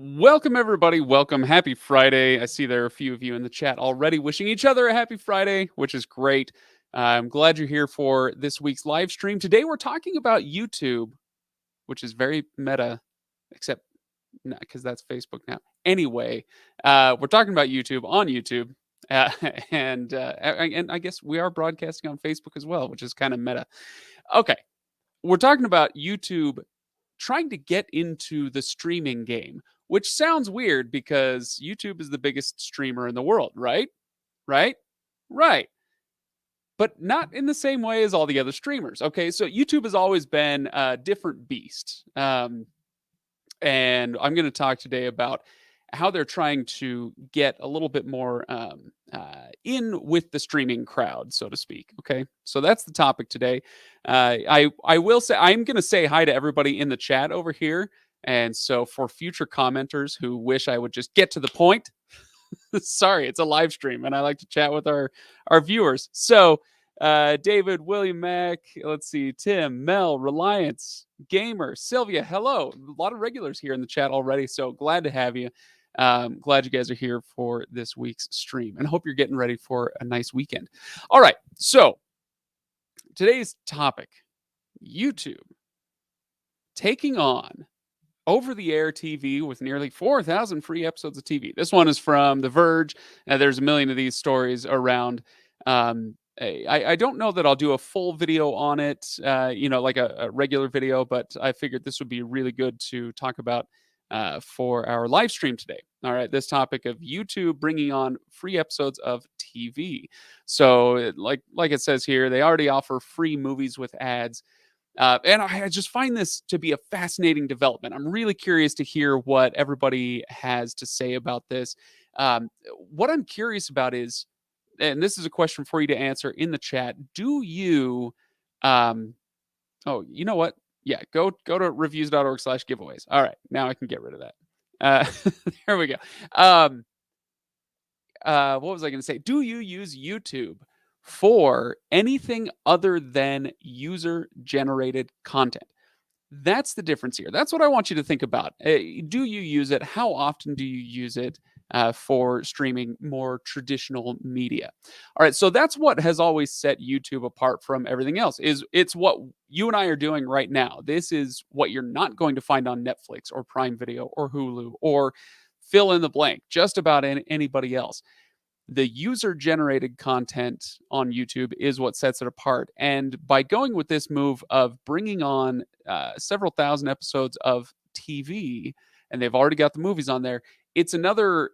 Welcome, everybody. Welcome. Happy Friday. I see there are a few of you in the chat already wishing each other a happy Friday, which is great. I'm glad you're here for this week's live stream. Today, we're talking about YouTube, which is very meta, except not because that's Facebook now. Anyway, we're talking about YouTube on YouTube. Uh, and I guess we are broadcasting on Facebook as well, which is kind of meta. Okay, we're talking about YouTube trying to get into the streaming game, which sounds weird because YouTube is the biggest streamer in the world, right? Right? Right. But not in the same way as all the other streamers. Okay, so YouTube has always been a different beast. And I'm going to talk today about how they're trying to get a little bit more in with the streaming crowd, so to speak. Okay, so that's the topic today. I will say I'm going to say hi to everybody in the chat over here, and so for future commenters who wish I would just get to the point, sorry, it's a live stream, and I like to chat with our viewers. So David, William Mack, let's see, Tim, Mel, Reliance, Gamer, Sylvia, hello. A lot of regulars here in the chat already, so glad to have you. Glad you guys are here for this week's stream, and hope you're getting ready for a nice weekend. All right, so today's topic, YouTube taking on over-the-air TV with nearly 4,000 free episodes of TV. This one is from The Verge. There's a million of these stories around. I don't know that I'll do a full video on it, like a regular video, but I figured this would be really good to talk about for our live stream today. All right, this topic of YouTube bringing on free episodes of TV. So, like it says here, they already offer free movies with ads. And I just find this to be a fascinating development. I'm really curious to hear what everybody has to say about this. What I'm curious about is, and this is a question for you to answer in the chat. Do you, you know what? Yeah, go to reviews.org/giveaways. All right, now I can get rid of that. There we go. What was I going to say? Do you use YouTube for anything other than user-generated content? That's the difference here. That's what I want you to think about. Do you use it? How often do you use it for streaming more traditional media? All right, so that's what has always set YouTube apart from everything else. It's what you and I are doing right now. This is what you're not going to find on Netflix or Prime Video or Hulu or fill in the blank, just about anybody else. The user-generated content on YouTube is what sets it apart. And by going with this move of bringing on several thousand episodes of TV, and they've already got the movies on there, it's another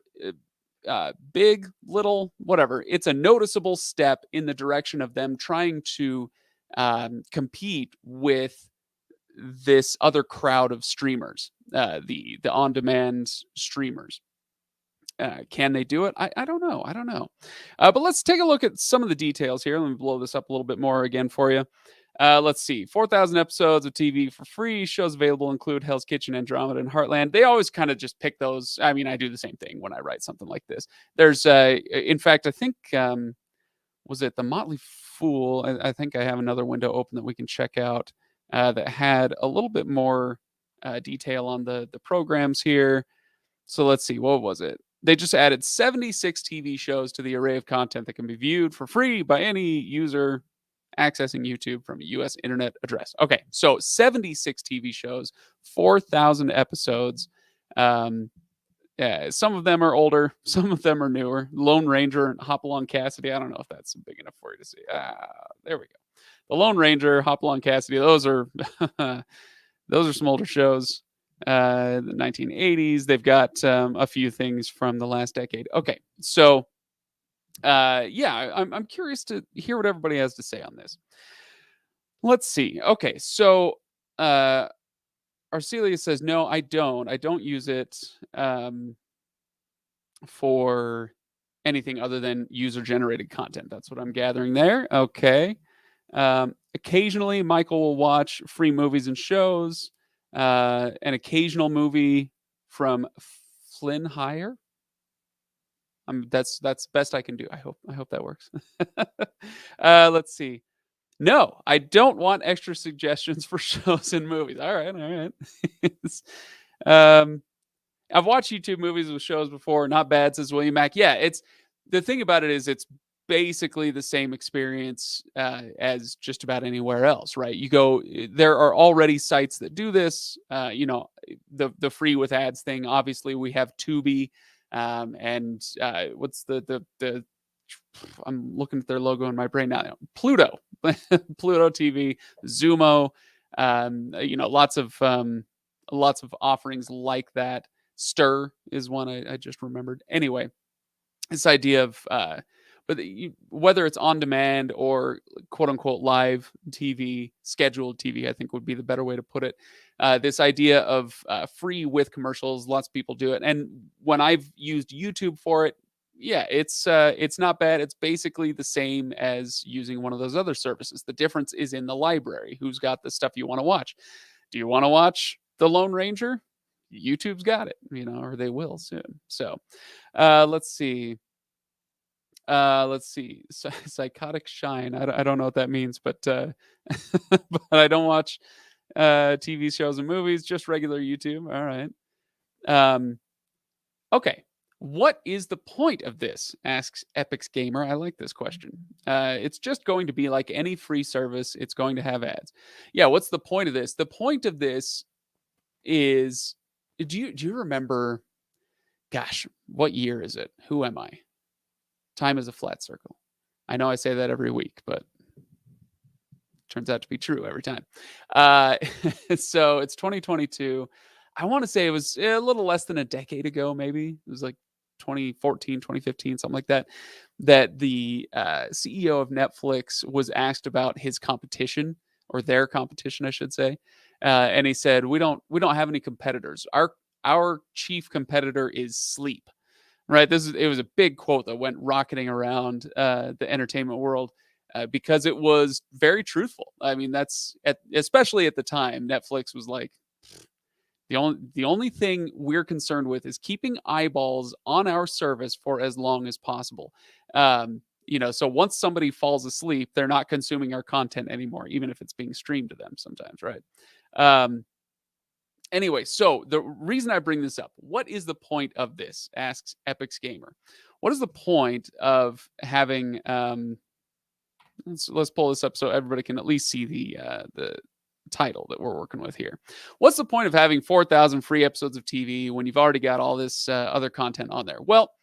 big, little, whatever. It's a noticeable step in the direction of them trying to compete with this other crowd of streamers, the on-demand streamers. Can they do it? I don't know. I don't know. But let's take a look at some of the details here. Let me blow this up a little bit more again for you. Let's see. 4,000 episodes of TV for free. Shows available include Hell's Kitchen, Andromeda, and Heartland. They always kind of just pick those. I mean, I do the same thing when I write something like this. There's, in fact, I think, was it The Motley Fool? I think I have another window open that we can check out that had a little bit more detail on the programs here. So let's see. What was it? They just added 76 TV shows to the array of content that can be viewed for free by any user accessing YouTube from a US internet address. Okay, so 76 TV shows, 4,000 episodes. Yeah, some of them are older, some of them are newer. Lone Ranger and Hopalong Cassidy. I don't know if that's big enough for you to see. There we go. The Lone Ranger, Hopalong Cassidy. Those are those are some older shows. The 1980s. They've got a few things from the last decade. Okay, so I'm curious to hear what everybody has to say on this. Let's see. Okay, so Arcelia says no, I don't use it for anything other than user-generated content. That's what I'm gathering there. Okay. Occasionally, Michael will watch free movies and shows. An occasional movie from Flynn Hire. That's best I can do. I hope that works. Let's see. No, I don't want extra suggestions for shows and movies. All right. I've watched YouTube movies with shows before. Not bad, says William Mack. Yeah, it's the thing about it is it's basically the same experience as just about anywhere else, right? You go, there are already sites that do this. The free with ads thing. Obviously, we have Tubi, and what's the I'm looking at their logo in my brain now. Pluto, Pluto TV, Zumo. Lots of offerings like that. Stir is one I just remembered. Anyway, this idea of whether it's on demand or quote unquote live TV, scheduled TV, I think would be the better way to put it. This idea of free with commercials, lots of people do it. And when I've used YouTube for it, yeah, it's not bad. It's basically the same as using one of those other services. The difference is in the library. Who's got the stuff you want to watch? Do you want to watch The Lone Ranger? YouTube's got it, or they will soon. So let's see. Psychotic shine. I don't know what that means, but but I don't watch TV shows and movies, just regular YouTube. All right. Okay. What is the point of this? Asks Epix Gamer. I like this question. It's just going to be like any free service. It's going to have ads. Yeah. What's the point of this? The point of this is, do you remember? Gosh, what year is it? Who am I? Time is a flat circle. I know I say that every week, but turns out to be true every time. So it's 2022. I want to say it was a little less than a decade ago, maybe. It was like 2014, 2015, something like that, that the CEO of Netflix was asked about his competition, or their competition, I should say. And he said, we don't have any competitors. Our chief competitor is sleep. Right. It was a big quote that went rocketing around the entertainment world because it was very truthful. I mean, especially at the time, Netflix was like, the only thing we're concerned with is keeping eyeballs on our service for as long as possible. So once somebody falls asleep, they're not consuming our content anymore, even if it's being streamed to them sometimes, right? Anyway, so the reason I bring this up, what is the point of this? Asks Epix Gamer. What is the point of having? Let's pull this up so everybody can at least see the title that we're working with here. What's the point of having 4,000 free episodes of TV when you've already got all this other content on there? Well,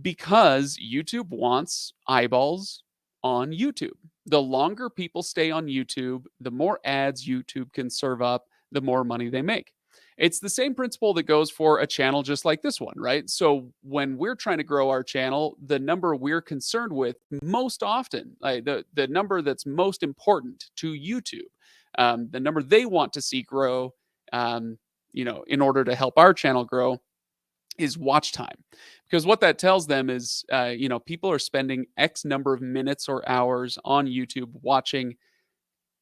because YouTube wants eyeballs on YouTube. The longer people stay on YouTube, the more ads YouTube can serve up, the more money they make. It's the same principle that goes for a channel just like this one, right? So when we're trying to grow our channel, the number we're concerned with most often, the number that's most important to YouTube, the number they want to see grow, in order to help our channel grow, is watch time. Because what that tells them is, people are spending X number of minutes or hours on YouTube watching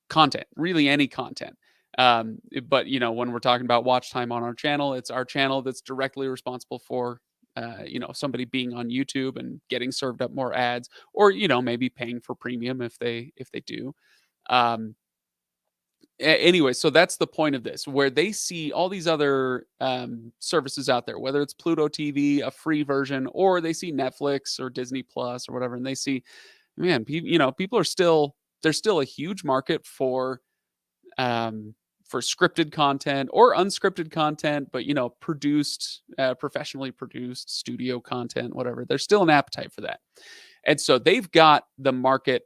content, really any content. But when we're talking about watch time on our channel, it's our channel that's directly responsible for, somebody being on YouTube and getting served up more ads, or maybe paying for premium if they do. Anyway, so that's the point of this, where they see all these other services out there, whether it's Pluto TV, a free version, or they see Netflix or Disney Plus or whatever, and they see, man, people are there's still a huge market for scripted content or unscripted content, but professionally produced studio content, whatever. There's still an appetite for that, and so they've got the market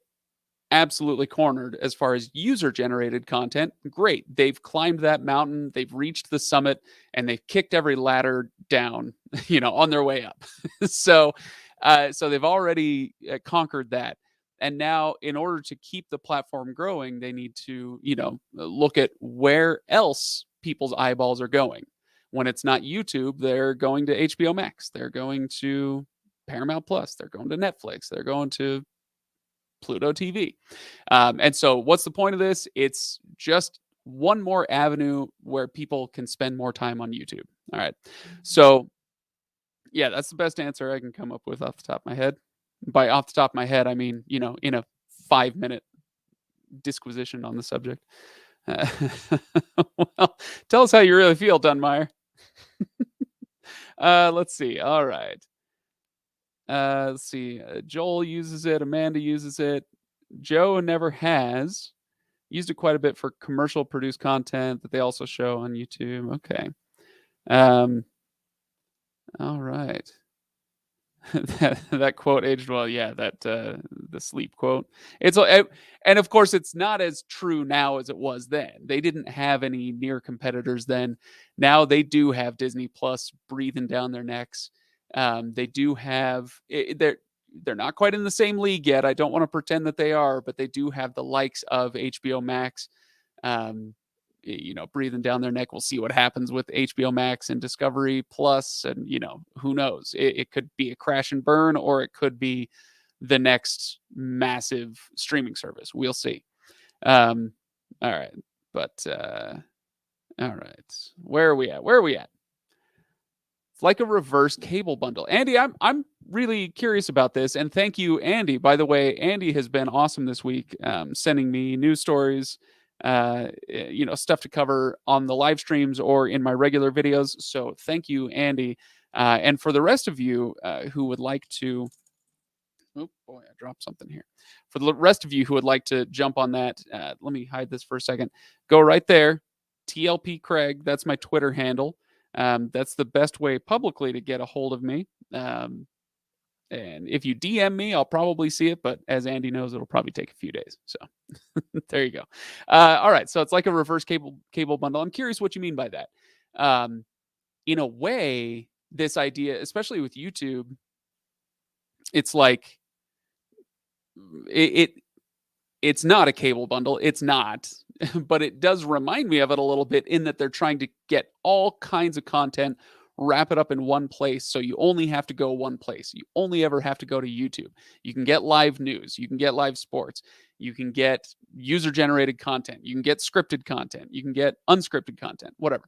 absolutely cornered as far as user generated content. Great. They've climbed that mountain, they've reached the summit, and they've kicked every ladder down, on their way up. So they've already conquered that. And now, in order to keep the platform growing, they need to, look at where else people's eyeballs are going. When it's not YouTube, they're going to HBO Max, they're going to Paramount Plus, they're going to Netflix, they're going to Pluto TV. And so what's the point of this? It's just one more avenue where people can spend more time on YouTube. All right. So yeah, that's the best answer I can come up with off the top of my head. By off the top of my head, I mean, in a 5-minute disquisition on the subject. Well, tell us how you really feel, Dunmire. Let's see. All right. Let's see. Joel uses it. Amanda uses it. Joe never has. Used it quite a bit for commercial produced content that they also show on YouTube. Okay. Um, all right. that quote aged well. Yeah, that the sleep quote. And of course it's not as true now as it was then. They didn't have any near competitors then. Now they do have Disney Plus breathing down their necks. They do have they're not quite in the same league yet. I don't want to pretend that they are, but they do have the likes of HBO Max um, breathing down their neck. We'll see what happens with HBO Max and Discovery Plus, and who knows? It could be a crash and burn, or it could be the next massive streaming service. We'll see. All right, but all right, where are we at? Where are we at? It's like a reverse cable bundle. Andy, I'm really curious about this, and thank you, Andy. By the way, Andy has been awesome this week, sending me news stories, stuff to cover on the live streams or in my regular videos. So thank you, Andy. And for the rest of you who would like to, oh boy, I dropped something here. For the rest of you who would like to jump on that, let me hide this for a second. Go right there, TLP Craig. That's my Twitter handle. That's the best way publicly to get a hold of me. And if you DM me, I'll probably see it. But as Andy knows, it'll probably take a few days. So there you go. All right. So it's like a reverse cable bundle. I'm curious what you mean by that. In a way, this idea, especially with YouTube, it's like it's not a cable bundle. It's not, but it does remind me of it a little bit in that they're trying to get all kinds of content, wrap it up in one place. So you only have to go one place. You only ever have to go to YouTube. You can get live news. You can get live sports. You can get user generated content. You can get scripted content. You can get unscripted content, whatever.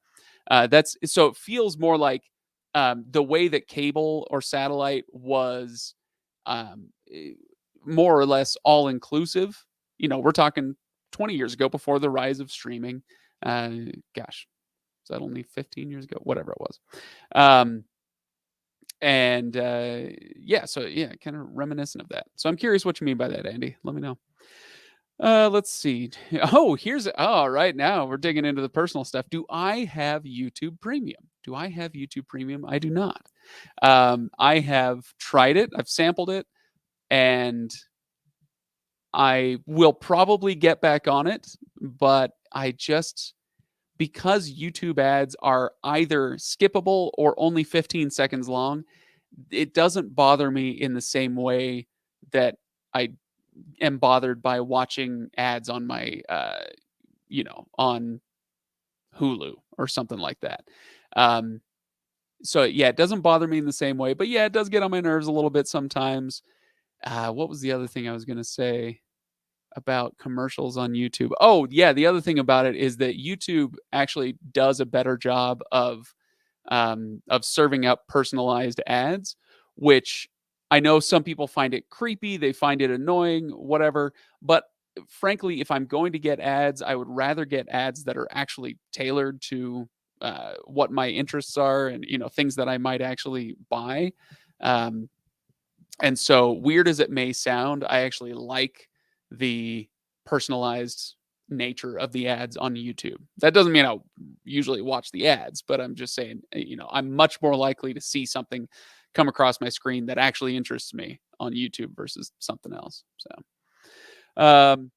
So it feels more like the way that cable or satellite was more or less all inclusive. We're talking 20 years ago, before the rise of streaming. Gosh, is that only 15 years ago? Whatever it was. Kind of reminiscent of that. So I'm curious what you mean by that, Andy. Let me know. Let's see. All right, now we're digging into the personal stuff. Do I have YouTube Premium? I do not. I have tried it. I've sampled it, and I will probably get back on it, but because YouTube ads are either skippable or only 15 seconds long, it doesn't bother me in the same way that I am bothered by watching ads on my, on Hulu or something like that. So yeah, it doesn't bother me in the same way, but yeah, it does get on my nerves a little bit sometimes. What was the other thing I was going to say about commercials on YouTube? Oh, yeah. The other thing about it is that YouTube actually does a better job of serving up personalized ads, which I know some people find it creepy. They find it annoying, whatever. But frankly, if I'm going to get ads, I would rather get ads that are actually tailored to what my interests are and, things that I might actually buy. And so, weird as it may sound, I actually like the personalized nature of the ads on YouTube. That doesn't mean I'll usually watch the ads, but I'm just saying, I'm much more likely to see something come across my screen that actually interests me on YouTube versus something else. So,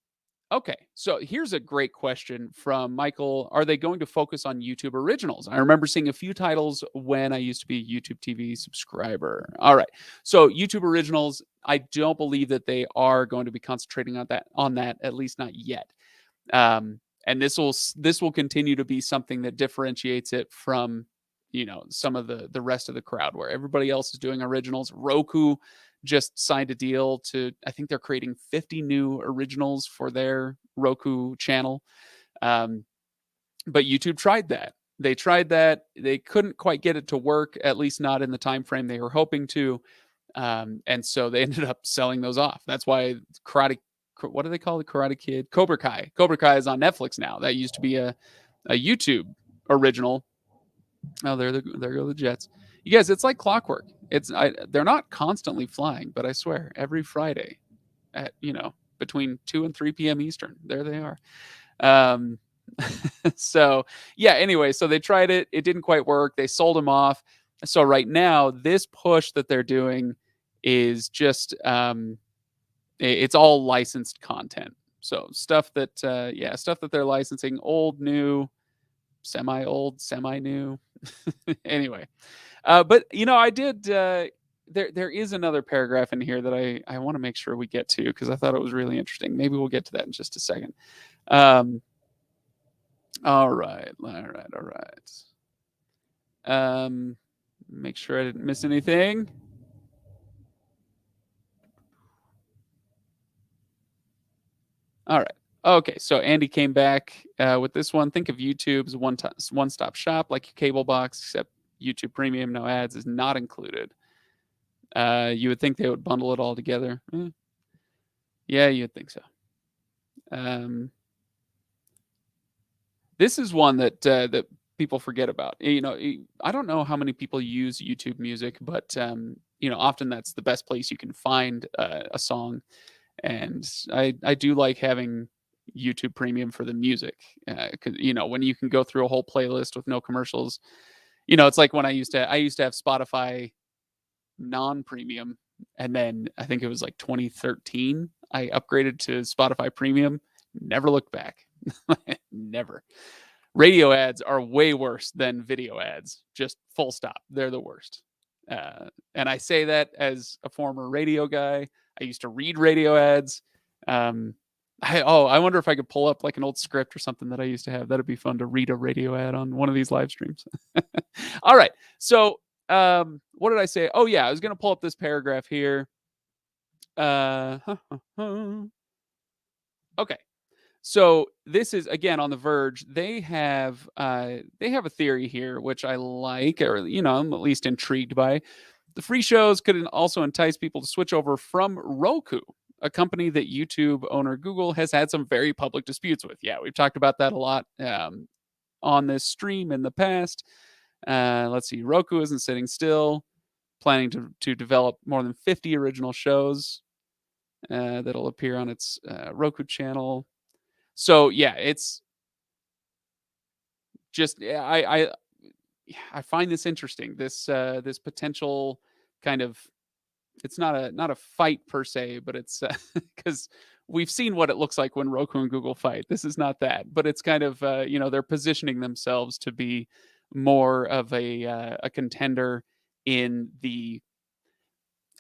okay, so here's a great question from Michael. Are they going to focus on YouTube originals? I remember seeing a few titles when I used to be a YouTube TV subscriber. All right, so YouTube originals, I don't believe that they are going to be concentrating on that, at least not yet. And this will continue to be something that differentiates it from some of the rest of the crowd, where everybody else is doing originals. Roku just signed a deal to, I think they're creating 50 new originals for their Roku channel. But YouTube tried that. They couldn't quite get it to work, at least not in the time frame they were hoping to. And so they ended up selling those off. That's why what do they call it? Karate Kid? Cobra Kai. Cobra Kai is on Netflix now. That used to be a YouTube original. Oh, there go the Jets. You guys, it's like clockwork. They're not constantly flying, but I swear, every Friday at between 2 and 3 p.m. Eastern, there they are. Um, so yeah. Anyway, so they tried it. It didn't quite work. They sold them off. So right now, this push that they're doing is just it's all licensed content. So stuff that they're licensing, old, new, semi-old, semi-new. Anyway, but I did. There is another paragraph in here that I want to make sure we get to because I thought it was really interesting. Maybe we'll get to that in just a second. All right, all right, all right. Make sure I didn't miss anything. All right. Okay, so Andy came back with this one. Think of YouTube's one-stop shop like your cable box, except YouTube Premium, no ads, is not included. You would think they would bundle it all together. Yeah, you'd think so. This is one that people forget about. I don't know how many people use YouTube Music, but often that's the best place you can find a song. And I do like having YouTube Premium for the music, because when you can go through a whole playlist with no commercials. It's like when I used to have Spotify non-premium, and then I think it was like 2013 I upgraded to Spotify Premium. Never looked back. Never. Radio ads are way worse than video ads. Just full stop. They're the worst. And I say that as a former radio guy. I used to read radio ads. I wonder if I could pull up like an old script or something that I used to have. That'd be fun to read a radio ad on one of these live streams. All right. So, what did I say? Oh yeah, I was going to pull up this paragraph here. Okay. So this is again on The Verge. They have a theory here, which I like, or I'm at least intrigued by. The free shows could also entice people to switch over from Roku, a company that YouTube owner Google has had some very public disputes with. Yeah, we've talked about that a lot on this stream in the past. Let's see, Roku isn't sitting still, planning to develop more than 50 original shows that'll appear on its Roku channel. So yeah, it's just I find this interesting. This potential kind of, it's not a fight per se, but it's because we've seen what it looks like when Roku and Google fight. This is not that, but it's kind of they're positioning themselves to be more of a contender in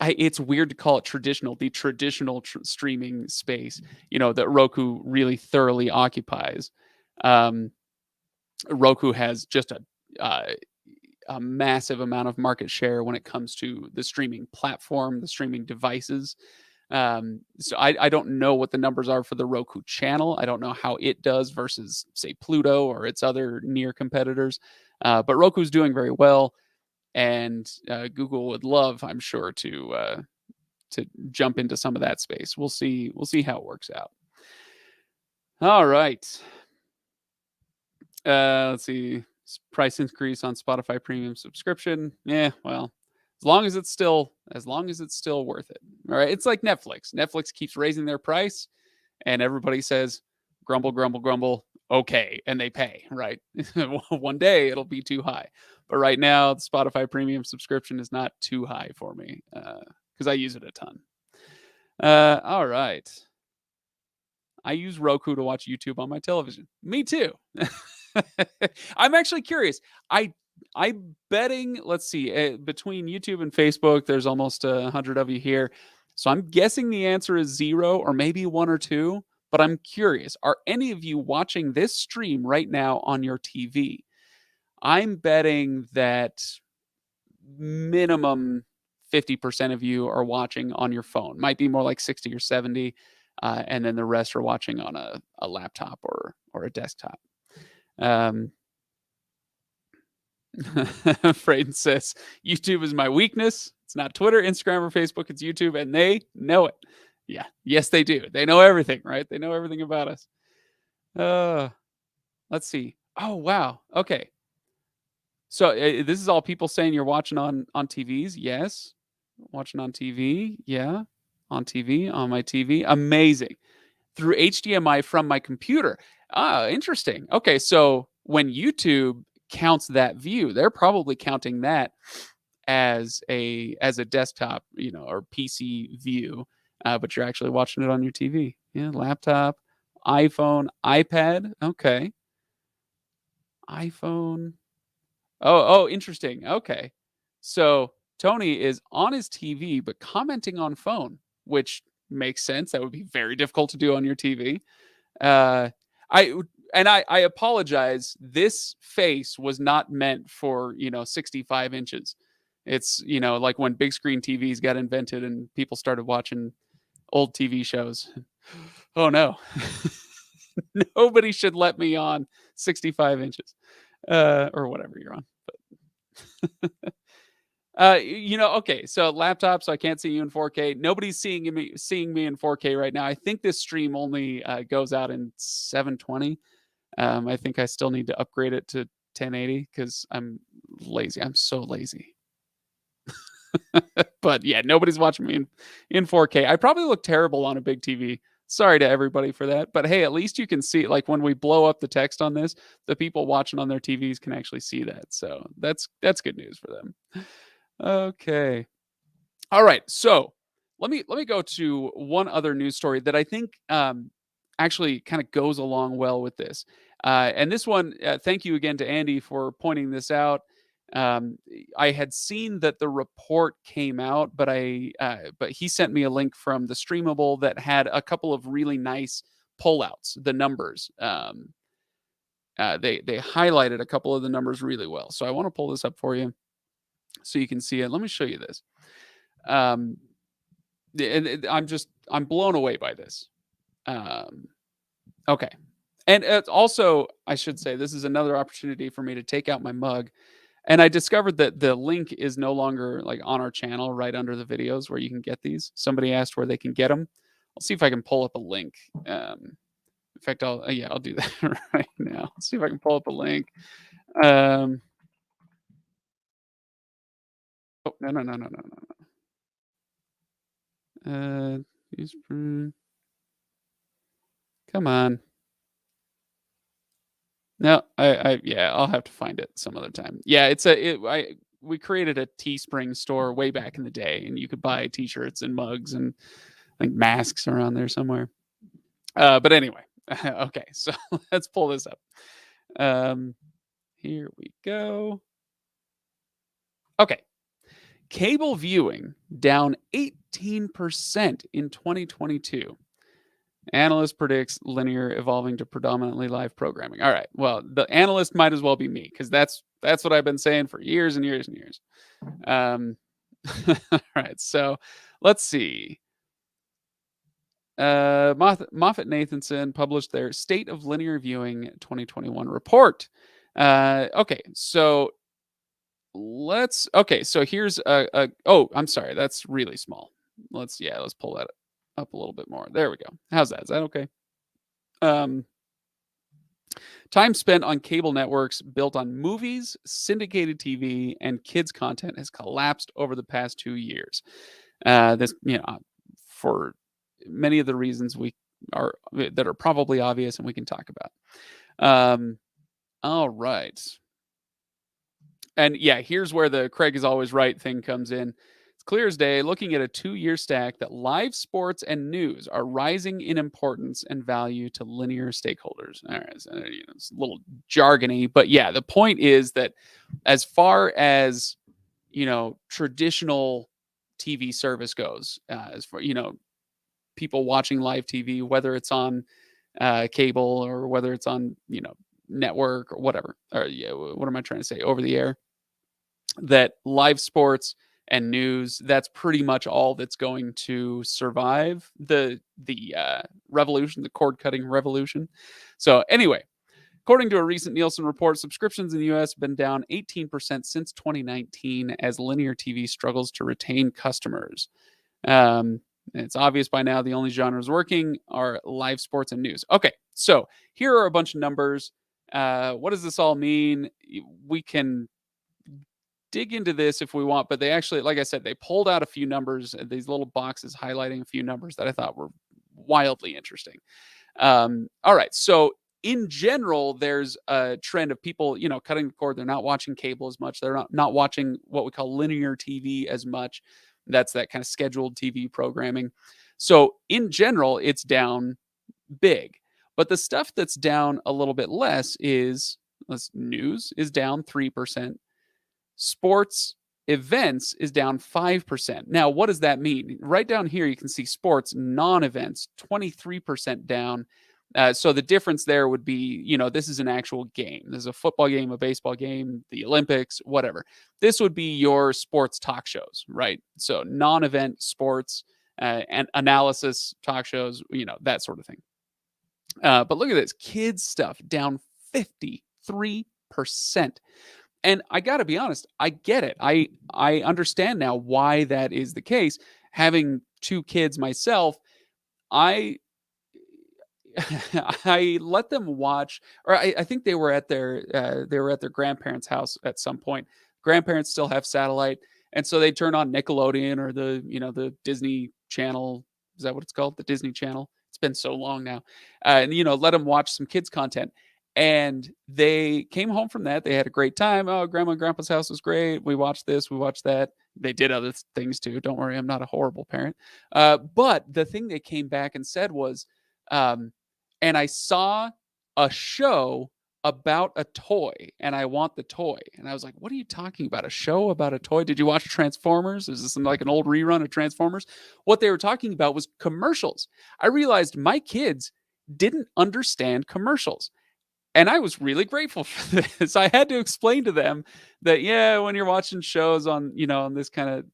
it's weird to call it the traditional streaming space, that Roku really thoroughly occupies. Roku has just a massive amount of market share when it comes to the streaming platform, the streaming devices. So I don't know what the numbers are for the Roku channel. I don't know how it does versus, say, Pluto or its other near competitors. But Roku's doing very well, and Google would love, I'm sure, to jump into some of that space. We'll see how it works out. All right. Let's see. Price increase on Spotify Premium subscription. Yeah, well, as long as it's still worth it. All right. It's like Netflix. Netflix keeps raising their price, and everybody says, grumble, grumble, grumble. Okay, and they pay. Right. One day it'll be too high, but right now the Spotify Premium subscription is not too high for me because I use it a ton. All right. I use Roku to watch YouTube on my television. Me too. I'm actually curious. I'm betting. Let's see. Between YouTube and Facebook, there's almost 100 of you here, so I'm guessing the answer is 0 or maybe 1 or 2. But I'm curious. Are any of you watching this stream right now on your TV? I'm betting that minimum 50% of you are watching on your phone. Might be more like 60 or 70. And then the rest are watching on a laptop or a desktop. Frayden says, YouTube is my weakness. It's not Twitter, Instagram, or Facebook. It's YouTube, and they know it. Yeah. Yes, they do. They know everything, right? They know everything about us. Let's see. Oh, wow. Okay. So this is all people saying you're watching on TVs. Yes, watching on TV. Yeah, on TV on my TV. Amazing. Through HDMI from my computer. Ah, interesting. Okay, so when YouTube counts that view, they're probably counting that as a desktop, or PC view, but you're actually watching it on your TV. Yeah, laptop, iPhone, iPad. Okay, iPhone. Oh, interesting. Okay, so Tony is on his TV but commenting on phone, which makes sense. That would be very difficult to do on your TV. Uh, I apologize. This face was not meant for 65 inches. It's like when big screen TVs got invented and people started watching old TV shows. Oh no, nobody should let me on 65 inches, or whatever you're on. Okay, so laptop, so I can't see you in 4K. Nobody's seeing me in 4K right now. I think this stream only goes out in 720. I think I still need to upgrade it to 1080 because I'm lazy. I'm so lazy. But yeah, nobody's watching me in 4K. I probably look terrible on a big TV. Sorry to everybody for that. But hey, at least you can see, like when we blow up the text on this, the people watching on their TVs can actually see that. So that's good news for them. Okay. All right. So let me go to one other news story that I think actually kind of goes along well with this. And this one, thank you again to Andy for pointing this out. I had seen that the report came out, but he sent me a link from the Streamable that had a couple of really nice pullouts, the numbers. They highlighted a couple of the numbers really well. So I want to pull this up for you so you can see it. Let me show you this. Um, and I'm blown away by this. Okay. And also, I should say, this is another opportunity for me to take out my mug. And I discovered that the link is no longer like on our channel right under the videos where you can get these. Somebody asked where they can get them. I'll see if I can pull up a link. In fact, I'll do that right now. Let's see if I can pull up a link. Um, oh, no. Use Come on. No, yeah, I'll have to find it some other time. Yeah, we created a Teespring store way back in the day, and you could buy T-shirts and mugs and I think masks around there somewhere. But anyway, okay, so let's pull this up. Here we go. Okay, cable viewing down 18% in 2022. Analyst predicts linear evolving to predominantly live programming. All right. Well, the analyst might as well be me because that's what I've been saying for years and years and years. All right. So let's see. Moffett Nathanson published their State of Linear Viewing 2021 report. Okay. So so here's oh, I'm sorry. That's really small. Let's pull that up a little bit more. There we go. How's that? Is that okay? Time spent on cable networks built on movies, syndicated TV, and kids content has collapsed over the past 2 years. This, for many of the reasons that are probably obvious and we can talk about. All right. And yeah, here's where the Craig is always right thing comes in. It's clear as day, looking at a 2-year stack, that live sports and news are rising in importance and value to linear stakeholders. All right, so, it's a little jargony, but yeah, the point is that as far as traditional TV service goes, as for people watching live TV, whether it's on cable or whether it's on network or whatever, or what am I trying to say, over the air, that live sports and news, that's pretty much all that's going to survive the revolution, the cord cutting revolution. So anyway, according to a recent Nielsen report, subscriptions in the US have been down 18% since 2019 as linear TV struggles to retain customers. It's obvious by now the only genres working are live sports and news. Okay, so here are a bunch of numbers. What does this all mean? We can dig into this if we want, but they actually, like I said, they pulled out a few numbers, these little boxes highlighting a few numbers that I thought were wildly interesting. All right. So in general, there's a trend of people, cutting the cord. They're not watching cable as much. They're not watching what we call linear TV as much. That's that kind of scheduled TV programming. So in general, it's down big. But the stuff that's down a little bit less is news is down 3%. Sports events is down 5%. Now, what does that mean? Right down here, you can see sports non-events 23% down. So the difference there would be, this is an actual game. This is a football game, a baseball game, the Olympics, whatever. This would be your sports talk shows, right? So non-event sports and analysis talk shows, that sort of thing. But look at this, kids stuff down 53%. And I got to be honest, I get it. I understand now why that is the case. Having two kids myself, I I let them watch, or I think they were at their grandparents' house at some point. Grandparents still have satellite, and so they turn on Nickelodeon or the Disney Channel. Is that what it's called? The Disney Channel. It's been so long now, and let them watch some kids content. And they came home from that. They had a great time. Oh, grandma and grandpa's house was great. We watched this. We watched that. They did other things too. Don't worry, I'm not a horrible parent. But the thing they came back and said was, um, and I saw a show about a toy and I want the toy. And I was like, what are you talking about? A show about a toy? Did you watch Transformers? Is this like an old rerun of Transformers? What they were talking about was commercials. I realized my kids didn't understand commercials. And I was really grateful for this. I had to explain to them that, yeah, when you're watching shows on, on this kind of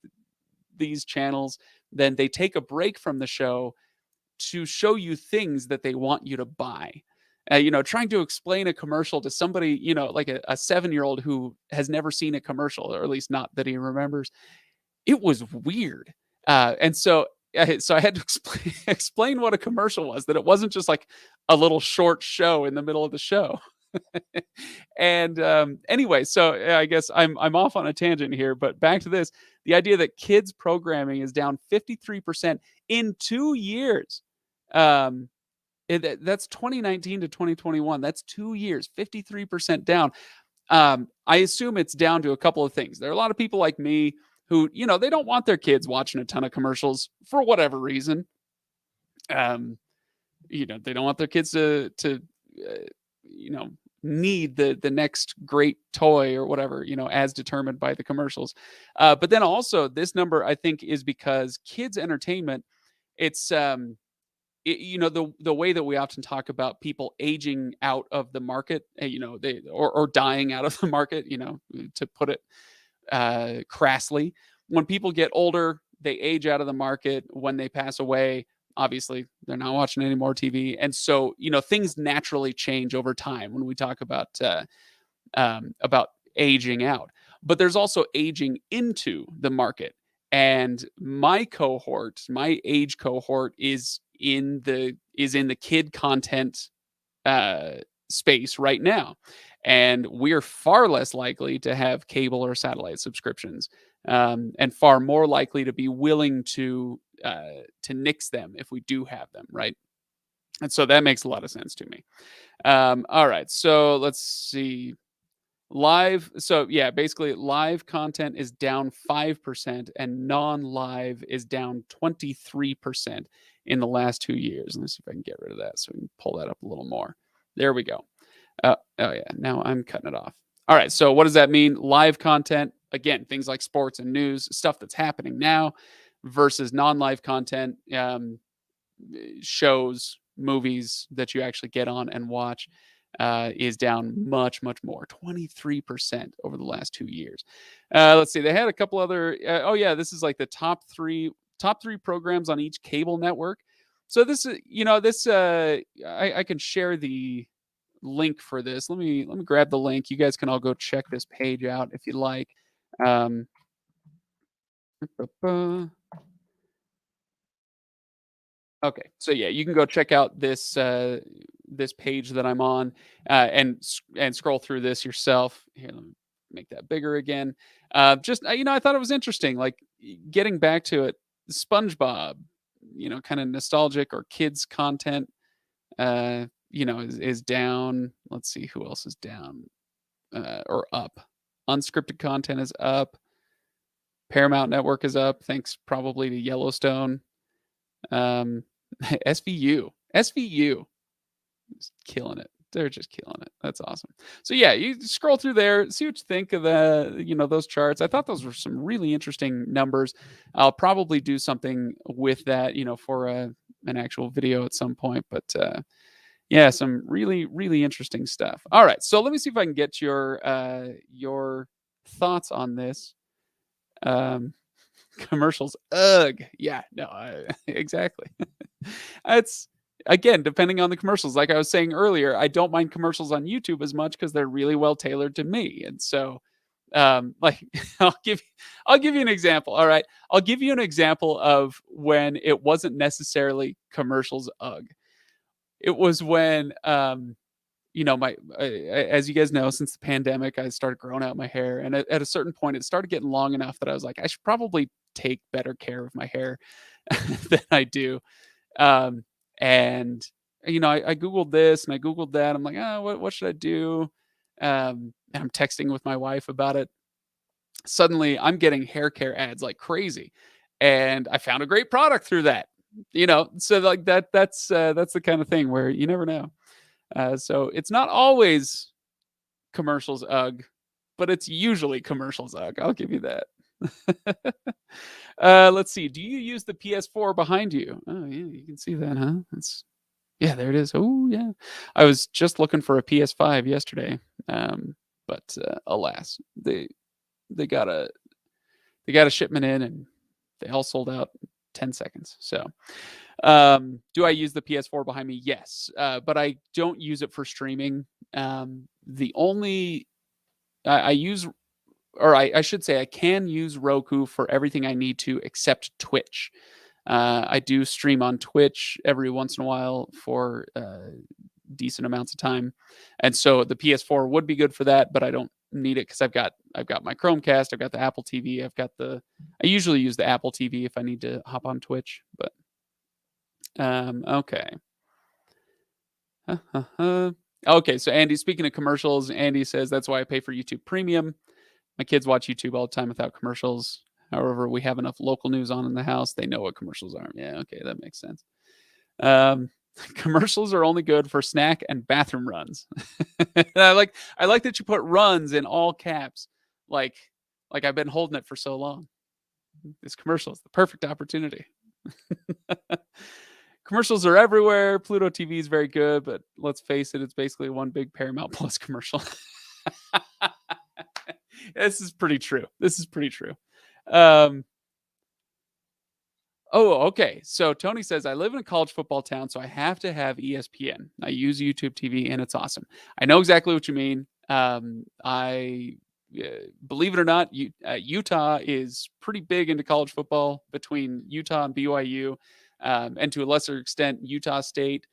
these channels, then they take a break from the show to show you things that they want you to buy. Trying to explain a commercial to somebody, like a 7-year-old who has never seen a commercial, or at least not that he remembers, it was weird. So I had to explain what a commercial was, that it wasn't just like a little short show in the middle of the show. And anyway, so I guess I'm off on a tangent here, but back to this, the idea that kids programming is down 53% in 2 years. That's 2019 to 2021. That's 2 years, 53% down. I assume it's down to a couple of things. There are a lot of people like me who, they don't want their kids watching a ton of commercials for whatever reason. They don't want their kids to need the next great toy or whatever, as determined by the commercials. But then also this number, I think, is because kids entertainment, it's the way that we often talk about people aging out of the market, they or dying out of the market, to put it crassly. When people get older, they age out of the market. When they pass away, obviously they're not watching any more TV, and so things naturally change over time when we talk about aging out. But there's also aging into the market, and my age cohort is in the kid content space right now. And we're far less likely to have cable or satellite subscriptions, and far more likely to be willing to nix them if we do have them, right? And so that makes a lot of sense to me. All right, so let's see. Basically live content is down 5% and non-live is down 23% in the last 2 years. Let's see if I can get rid of that so we can pull that up a little more. There we go. Oh yeah, now I'm cutting it off. All right, so what does that mean? Live content, again, things like sports and news, stuff that's happening now, versus non-live content, shows, movies that you actually get on and watch, is down much, much more, 23% over the last 2 years. Let's see, they had a couple other, this is like the top three programs on each cable network. So this is, I can share the link for this. Let me grab the link. You guys can all go check this page out if you like. Okay, so yeah, you can go check out this this page that I'm on, and scroll through this yourself. Here, make that bigger again. Just I thought it was interesting, like getting back to it. SpongeBob, kind of nostalgic or kids content, is down. Let's see who else is down or up. Unscripted content is up. Paramount Network is up, thanks probably to Yellowstone. Um, SVU is killing it. They're just killing it. That's awesome. So yeah, you scroll through there, see what you think of those charts. I thought those were some really interesting numbers. I'll probably do something with that, for an actual video at some point. But yeah, some really, really interesting stuff. All right, so let me see if I can get your thoughts on this. Commercials, ugh. Yeah, no, exactly. It's again, depending on the commercials. Like I was saying earlier, I don't mind commercials on YouTube as much because they're really well tailored to me. And so, like, I'll give you an example. All right, I'll give you an example of when it wasn't necessarily commercials. Ugh. It was when my as you guys know, since the pandemic, I started growing out my hair, and at a certain point, it started getting long enough that I was like, I should probably take better care of my hair than I do. Um, and I googled this and I googled that. I'm like, oh, what should I do? And I'm texting with my wife about it. Suddenly, I'm getting hair care ads like crazy, and I found a great product through that. So like that's the kind of thing where you never know. So it's not always commercials, ugh, but it's usually commercials, ugh. I'll give you that. Let's see. Do you use the PS4 behind you? Oh yeah, you can see that, huh? Yeah, there it is. Oh yeah. I was just looking for a PS5 yesterday, but alas, they got a shipment in and they all sold out in 10 seconds. So do I use the PS4 behind me? Yes, but I don't use it for streaming. The only I use, or I should say, I can use Roku for everything I need to except Twitch. I do stream on Twitch every once in a while for decent amounts of time, and so the PS4 would be good for that. But I don't need it because I've got my Chromecast, I've got the Apple TV, I usually use the Apple TV if I need to hop on Twitch. But okay. Okay, so Andy, speaking of commercials, Andy says that's why I pay for YouTube Premium. My kids watch YouTube all the time without commercials. However, we have enough local news on in the house. They know what commercials are. Yeah, okay, that makes sense. Commercials are only good for snack and bathroom runs. I like that you put runs in all caps. Like I've been holding it for so long. This commercial is the perfect opportunity. Commercials are everywhere. Pluto TV is very good, but let's face it, it's basically one big Paramount Plus commercial. This is pretty true. Um, okay. So Tony says, I live in a college football town, so I have to have ESPN. I use YouTube TV, and it's awesome. I know exactly what you mean. I believe it or not, Utah is pretty big into college football between Utah and BYU, and to a lesser extent, Utah State.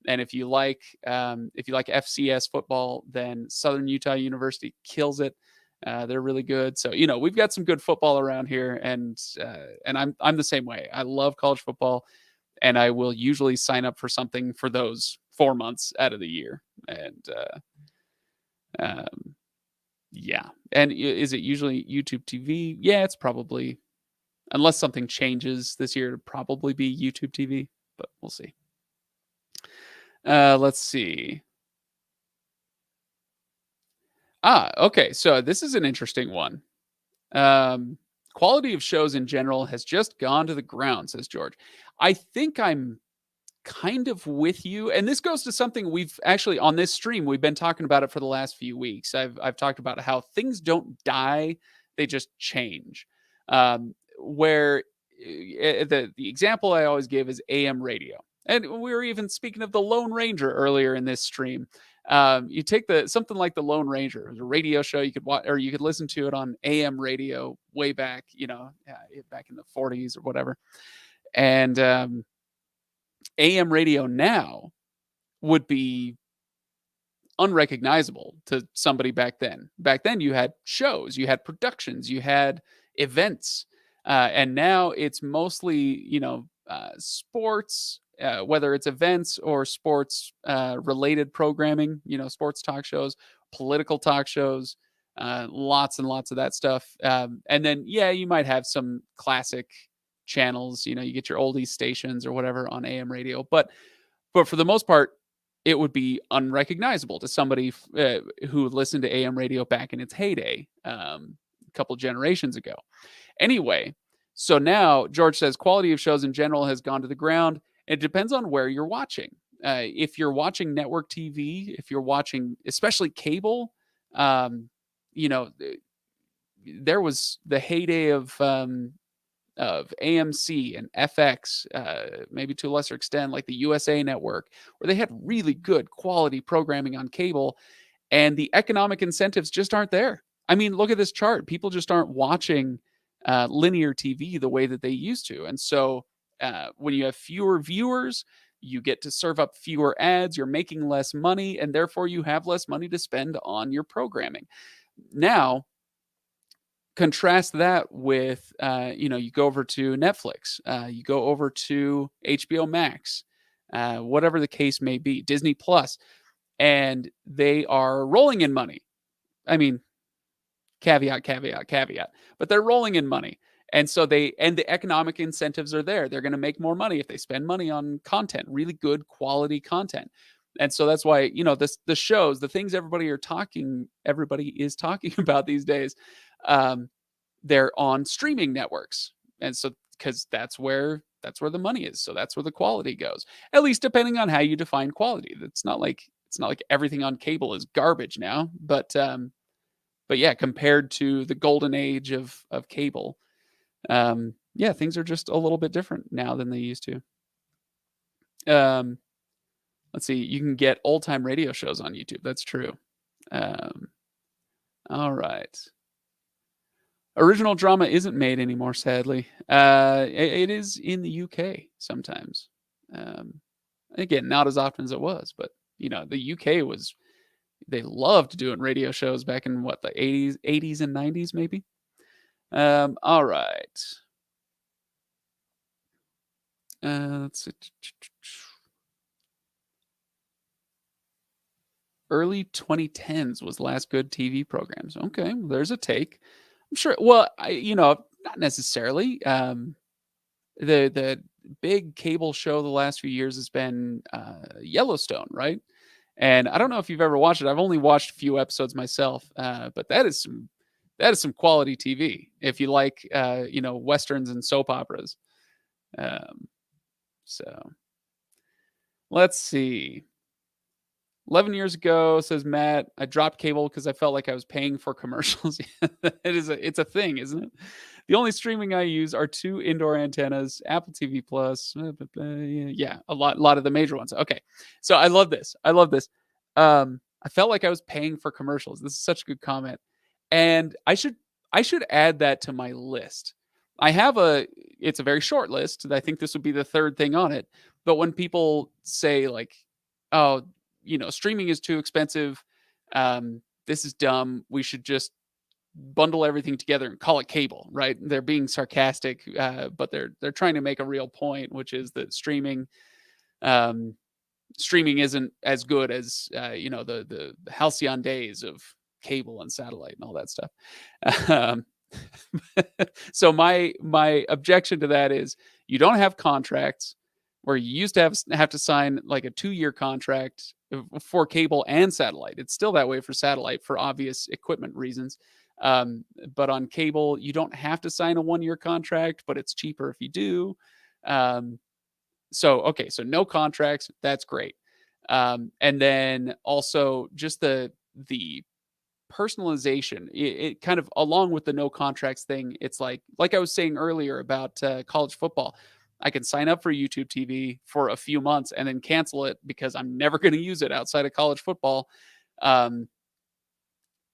And if you like FCS football, then Southern Utah University kills it. They're really good. So we've got some good football around here, and I'm the same way. I love college football, and I will usually sign up for something for those 4 months out of the year. And yeah. And is it usually YouTube TV? Yeah, it's probably, unless something changes this year, it'd probably be YouTube TV, but we'll see. Let's see. Okay. So this is an interesting one. Quality of shows in general has just gone to the ground, says George. I think I'm kind of with you, and this goes to something we've actually on this stream we've been talking about it for the last few weeks. I've talked about how things don't die, they just change. Where the example I always give is AM radio, and we were even speaking of the Lone Ranger earlier in this stream. You take something like the Lone Ranger, the radio show you could watch, or you could listen to it on AM radio way back, back in the 40s or whatever. And AM radio now would be unrecognizable to somebody back then. Back then, you had shows, you had productions, you had events, and now it's mostly sports, whether it's events or sports related programming. Sports talk shows, political talk shows, lots and lots of that stuff. And then yeah, you might have some classic channels. You get your oldies stations or whatever on AM radio, but for the most part, it would be unrecognizable to somebody who listened to AM radio back in its heyday, a couple generations ago. Anyway, so now George says quality of shows in general has gone to the ground. It depends on where you're watching. If you're watching network TV, if you're watching especially cable, you know, there was the heyday of AMC and FX, maybe to a lesser extent, like the USA Network, where they had really good quality programming on cable, and the economic incentives just aren't there. I mean, look at this chart. People just aren't watching linear TV the way that they used to. And so when you have fewer viewers, you get to serve up fewer ads, you're making less money, and therefore you have less money to spend on your programming. Now, contrast that with, you go over to Netflix, you go over to HBO Max, whatever the case may be, Disney Plus, and they are rolling in money. I mean, caveat, caveat, caveat, but they're rolling in money. And so the economic incentives are there. They're going to make more money if they spend money on content, really good quality content. And so that's why, the shows, the things everybody is talking about these days, they're on streaming networks. And so, because that's where the money is. So that's where the quality goes, at least depending on how you define quality. It's not like everything on cable is garbage now, but yeah, compared to the golden age of cable, yeah, things are just a little bit different now than they used to. Let's see, you can get old time radio shows on YouTube. That's true. All right. Original drama isn't made anymore, sadly. It is in the UK sometimes. Again, not as often as it was, but the UK they loved doing radio shows back in the 80s and 90s, maybe. All right. Let's see. Early 2010s was last good TV programs. Okay, well, there's a take. I'm sure. Well, not necessarily. The big cable show the last few years has been Yellowstone, right? And I don't know if you've ever watched it. I've only watched a few episodes myself, but that is some quality TV. If you like, westerns and soap operas. So let's see. 11 years ago, says Matt, I dropped cable because I felt like I was paying for commercials. It's a thing, isn't it? The only streaming I use are 2 indoor antennas, Apple TV Plus. Yeah, a lot of the major ones. Okay, so I love this. I felt like I was paying for commercials. This is such a good comment, and I should add that to my list. It's a very short list. I think this would be the third thing on it. But when people say like, oh, streaming is too expensive. This is dumb. We should just bundle everything together and call it cable, right? They're being sarcastic, but they're trying to make a real point, which is that streaming isn't as good as the halcyon days of cable and satellite and all that stuff. So my objection to that is you don't have contracts where you used to have to sign like a 2-year contract for cable and satellite. It's still that way for satellite for obvious equipment reasons. But on cable, you don't have to sign a 1-year contract, but it's cheaper if you do. So no contracts. That's great. And then also just the personalization, it kind of, along with the no contracts thing, it's like I was saying earlier about college football. I can sign up for YouTube TV for a few months and then cancel it because I'm never going to use it outside of college football. I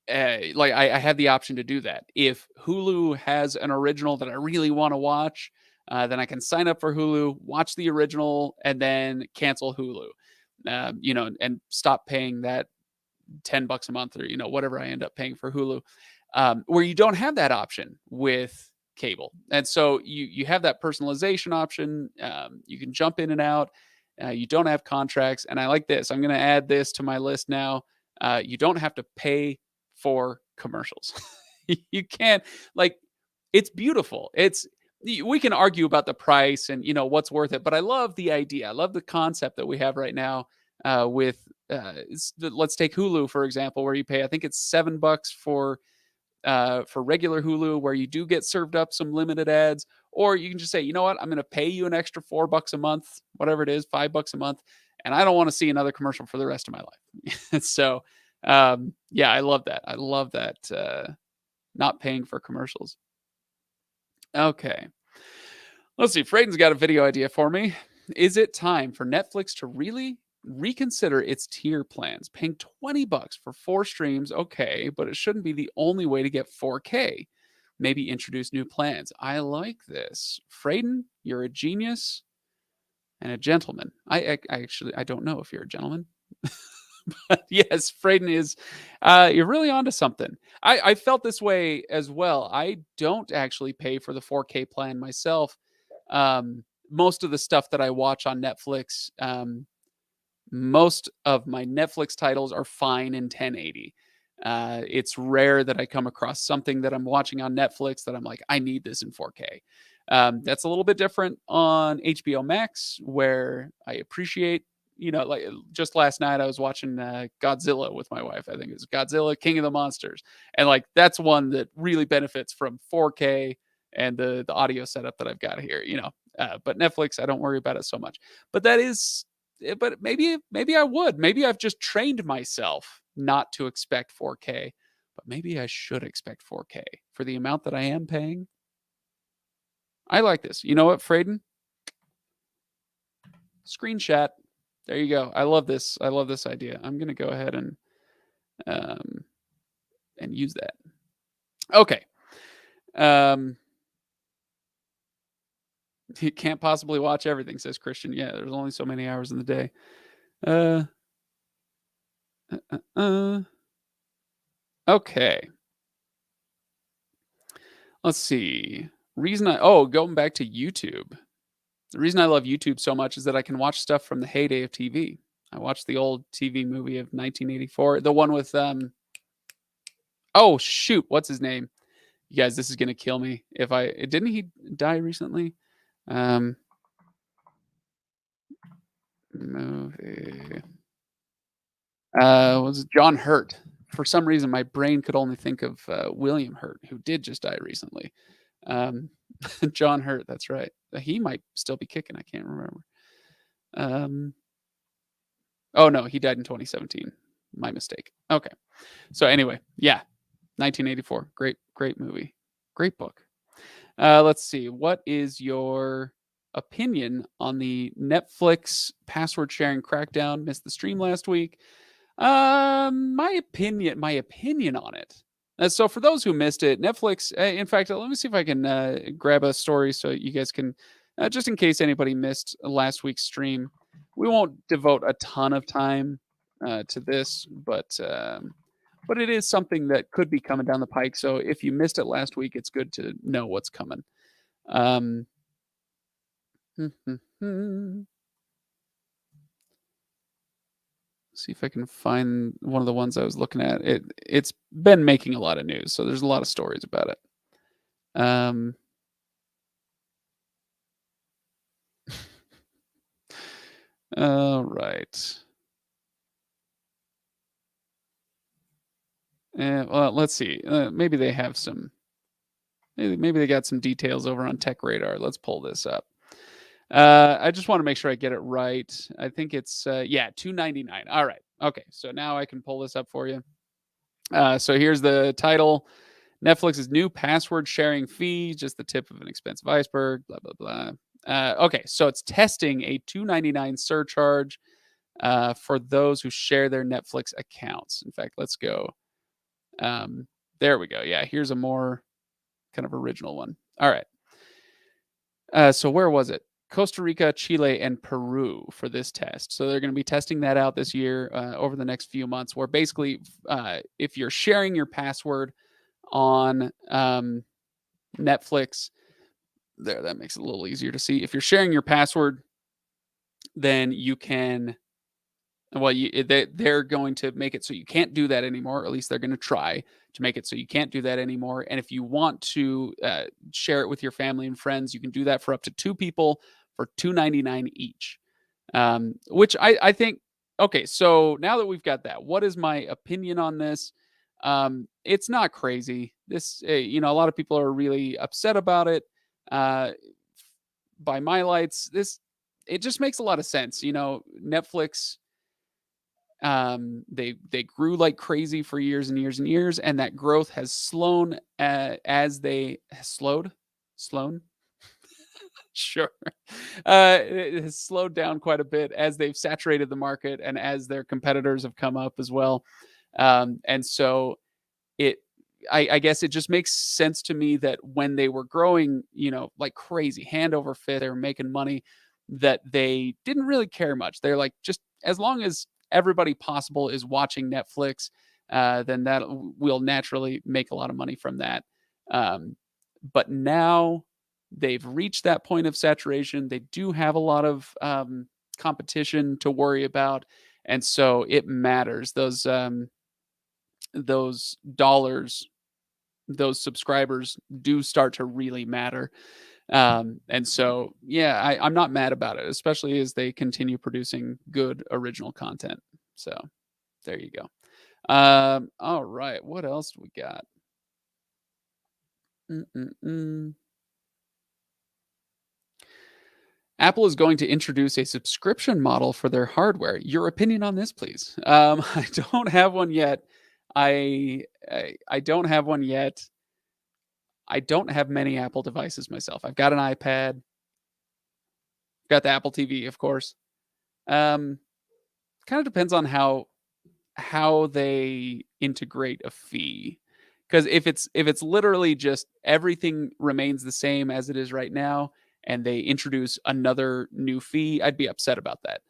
have the option to do that. If Hulu has an original that I really want to watch, then I can sign up for Hulu, watch the original, and then cancel Hulu, and stop paying that $10 a month, or whatever I end up paying for Hulu, where you don't have that option with cable. And so you have that personalization option. You can jump in and out. You don't have contracts. And I like this. I'm going to add this to my list now. You don't have to pay for commercials. You can't, like, it's beautiful. We can argue about the price and what's worth it, but I love the idea. I love the concept that we have right now with let's take Hulu for example, where you pay, I think it's $7 for regular Hulu, where you do get served up some limited ads, or you can just say, you know what, I'm going to pay you an extra $4 a month, whatever it is, $5 a month, and I don't want to see another commercial for the rest of my life. So, yeah, I love that. I love that. Not paying for commercials. Okay. Let's see. Frayden's got a video idea for me. Is it time for Netflix to really reconsider its tier plans? Paying $20 for 4 streams, okay, but it shouldn't be the only way to get 4K. Maybe introduce new plans. I like this. Frayden, you're a genius and a gentleman. I actually, I don't know if you're a gentleman. But yes, Frayden is, you're really onto something. I felt this way as well. I don't actually pay for the 4K plan myself. Most of the stuff that I watch on Netflix, most of my Netflix titles are fine in 1080. It's rare that I come across something that I'm watching on Netflix that I'm like, I need this in 4K. That's a little bit different on HBO Max, where I appreciate, like just last night I was watching Godzilla with my wife. I think it was Godzilla, King of the Monsters. And like, that's one that really benefits from 4K and the audio setup that I've got here, but Netflix, I don't worry about it so much. But but maybe I would. Maybe I've just trained myself not to expect 4K, but maybe I should expect 4K for the amount that I am paying. I like this. You know what, Frayden? Screenshot. There you go. I love this. I love this idea. I'm going to go ahead and use that. Okay. You can't possibly watch everything, says Christian. Yeah, there's only so many hours in the day. Okay. Let's see. Going back to YouTube. The reason I love YouTube so much is that I can watch stuff from the heyday of TV. I watched the old TV movie of 1984, the one with oh shoot, what's his name? You guys, this is gonna kill me. Didn't he die recently? Movie. Was John Hurt. For some reason, my brain could only think of William Hurt, who did just die recently. John Hurt, that's right. He might still be kicking. I can't remember. Oh no, he died in 2017. My mistake. Okay. So anyway, yeah, 1984. Great movie. Great book. Let's see. What is your opinion on the Netflix password sharing crackdown? Missed the stream last week. My opinion on it. So for those who missed it, Netflix, in fact, let me see if I can grab a story so you guys can, just in case anybody missed last week's stream. We won't devote a ton of time to this, but it is something that could be coming down the pike. So if you missed it last week, it's good to know what's coming. See if I can find one of the ones I was looking at. It's been making a lot of news, so there's a lot of stories about it. All right. Well, let's see. Maybe they have some. Maybe they got some details over on Tech Radar. Let's pull this up. I just want to make sure I get it right. I think it's $2.99. All right. Okay. So now I can pull this up for you. So here's the title: Netflix's new password sharing fee, just the tip of an expensive iceberg. Blah blah blah. Okay. So it's testing a $2.99 surcharge for those who share their Netflix accounts. In fact, let's go. There we go. Yeah. Here's a more kind of original one. All right. So where was it? Costa Rica, Chile, and Peru for this test. So they're going to be testing that out this year over the next few months, where basically, if you're sharing your password on Netflix, there, that makes it a little easier to see. If you're sharing your password, then you can, well, they're going to make it so you can't do that anymore. Or at least they're going to try to make it so you can't do that anymore. And if you want to share it with your family and friends, you can do that for up to 2 people for $2.99 each. Which I think, okay, so now that we've got that, what is my opinion on this? It's not crazy. This, a lot of people are really upset about it. Uh, by my lights, it just makes a lot of sense. Netflix, they grew like crazy for years and years and years, and that growth has slowed. Sure. It has slowed down quite a bit as they've saturated the market and as their competitors have come up as well. And so it, I guess it just makes sense to me that when they were growing, like crazy, hand over fist, they were making money, that they didn't really care much. They're like, just as long as everybody possible is watching Netflix, then that will naturally make a lot of money from that. But now they've reached that point of saturation. They do have a lot of competition to worry about, and so it matters. Those dollars, those subscribers do start to really matter. And so, yeah, I'm not mad about it, especially as they continue producing good original content. So there you go. All right, what else do we got? Apple is going to introduce a subscription model for their hardware. Your opinion on this, please. I don't have one yet. I don't have one yet. I don't have many Apple devices myself. I've got an iPad, got the Apple TV, of course. Kind of depends on how they integrate a fee. Because if it's literally just everything remains the same as it is right now, and they introduce another new fee, I'd be upset about that.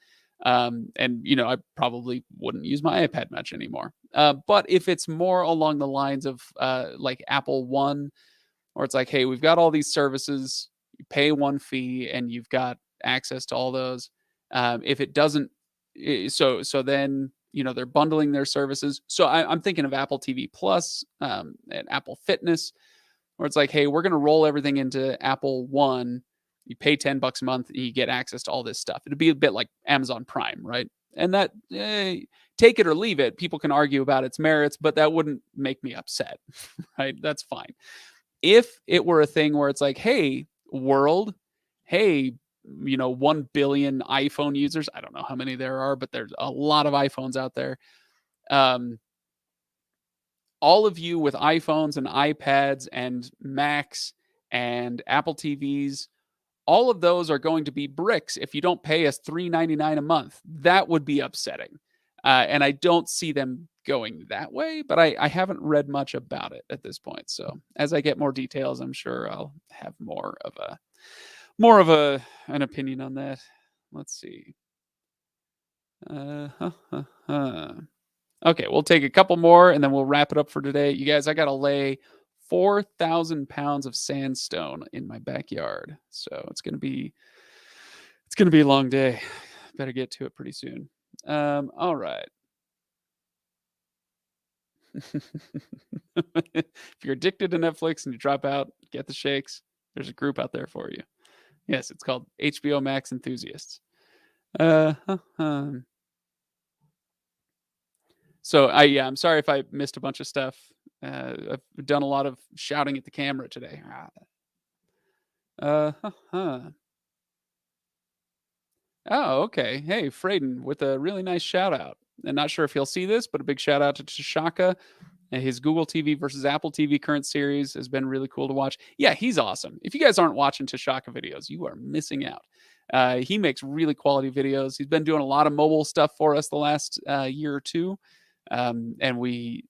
And I probably wouldn't use my iPad much anymore. But if it's more along the lines of like Apple One, or it's like, hey, we've got all these services, you pay one fee, and you've got access to all those. If it doesn't, so then they're bundling their services. So I'm thinking of Apple TV Plus, and Apple Fitness, where it's like, hey, we're going to roll everything into Apple One. You pay $10 a month, and you get access to all this stuff. It'd be a bit like Amazon Prime, right? And that, take it or leave it. People can argue about its merits, but that wouldn't make me upset, right? That's fine. If it were a thing where it's like, hey, world, hey, 1 billion iPhone users. I don't know how many there are, but there's a lot of iPhones out there. All of you with iPhones and iPads and Macs and Apple TVs, all of those are going to be bricks if you don't pay us $3.99 a month. That would be upsetting. And I don't see them going that way, but I haven't read much about it at this point. So as I get more details, I'm sure I'll have more of an opinion on that. Let's see. Okay, we'll take a couple more and then we'll wrap it up for today. You guys, I got to lay 4,000 pounds of sandstone in my backyard. So it's going to be a long day. Better get to it pretty soon. All right. If you're addicted to Netflix and you drop out, get the shakes. There's a group out there for you. Yes, it's called HBO Max Enthusiasts. So I'm sorry if I missed a bunch of stuff. I've done a lot of shouting at the camera today. Oh, okay. Hey, Frayden with a really nice shout out. And not sure if he'll see this, but a big shout out to Tashaka. And his Google TV versus Apple TV current series has been really cool to watch. Yeah, he's awesome. If you guys aren't watching Tashaka videos, you are missing out. He makes really quality videos. He's been doing a lot of mobile stuff for us the last year or two. And we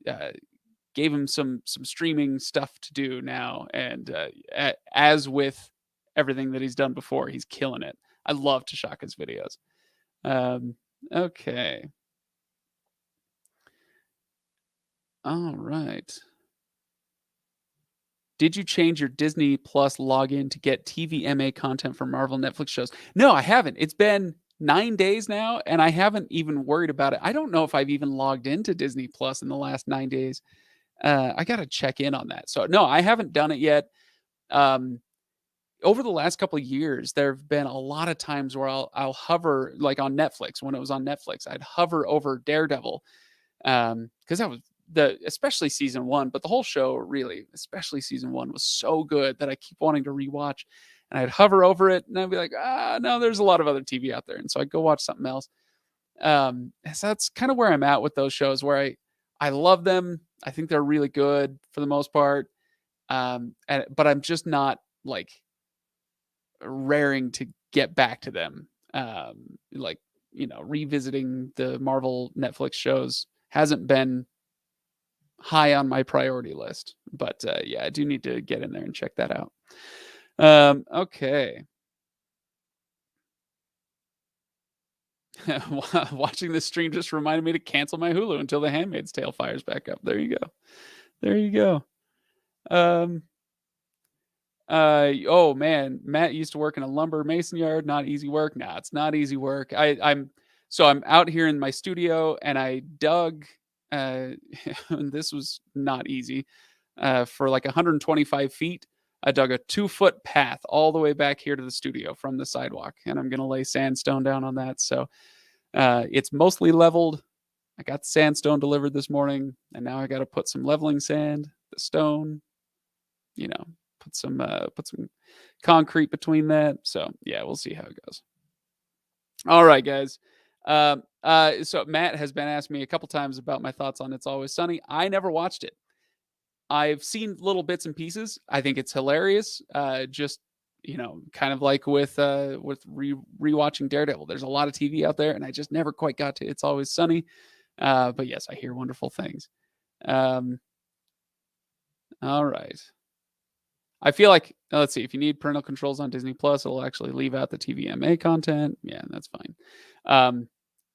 gave him some streaming stuff to do now. And as with everything that he's done before, he's killing it. I love Tashaka's videos. Okay. All right. Did you change your Disney Plus login to get TVMA content from Marvel Netflix shows? No, I haven't. It's been 9 days now, and I haven't even worried about it. I don't know if I've even logged into Disney Plus in the last 9 days. I gotta check in on that. So, no, I haven't done it yet. Um, Over the last couple of years, there have been a lot of times where I'll hover, like on Netflix, when it was on Netflix, I'd hover over Daredevil, because that was especially season 1, but the whole show really, especially season 1 was so good that I keep wanting to rewatch, and I'd hover over it, and I'd be like, "Ah, no, there's a lot of other TV out there," and so I'd go watch something else. So that's kind of where I'm at with those shows where I love them. I think they're really good for the most part. But I'm just not like raring to get back to them. Like, revisiting the Marvel Netflix shows hasn't been high on my priority list. But yeah, I do need to get in there and check that out. Okay. Watching this stream just reminded me to cancel my Hulu until The Handmaid's Tale fires back up. There you go. There you go. Oh man, Matt used to work in a lumber mason yard. Not easy work. Nah, it's not easy work. I'm out here in my studio and I dug. And this was not easy. For like 125 feet, I dug a 2-foot path all the way back here to the studio from the sidewalk, and I'm gonna lay sandstone down on that. So it's mostly leveled. I got the sandstone delivered this morning, and now I got to put some leveling sand, the stone, you know, put some concrete between that. So yeah, we'll see how it goes. All right, guys. So Matt has been asking me a couple times about my thoughts on It's Always Sunny. I never watched it. I've seen little bits and pieces. I think it's hilarious. Just kind of like with rewatching Daredevil. There's a lot of TV out there, and I just never quite got to It's Always Sunny. But yes, I hear wonderful things. All right. I feel like, let's see, if you need parental controls on Disney Plus, it'll actually leave out the TVMA content. Yeah, that's fine.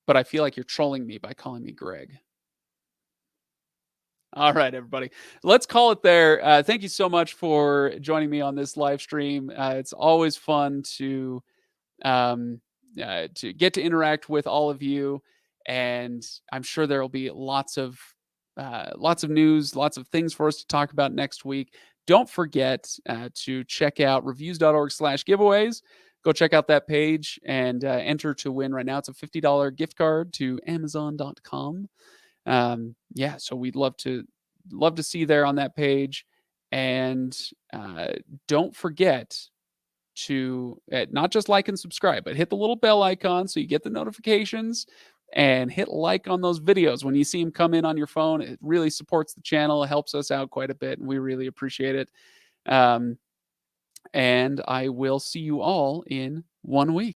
But I feel like you're trolling me by calling me Greg. All right, everybody. Let's call it there. Thank you so much for joining me on this live stream. It's always fun um, to get to interact with all of you, and I'm sure there will be lots of news, lots of things for us to talk about next week. Don't forget to check out reviews.org/giveaways. Go check out that page and enter to win right now. It's a $50 gift card to Amazon.com. Yeah, so we'd love to see you there on that page. And don't forget to not just like and subscribe, but hit the little bell icon so you get the notifications, and hit like on those videos when you see them come in on your phone. It really supports the channel. It helps us out quite a bit, and we really appreciate it. And I will see you all in 1 week.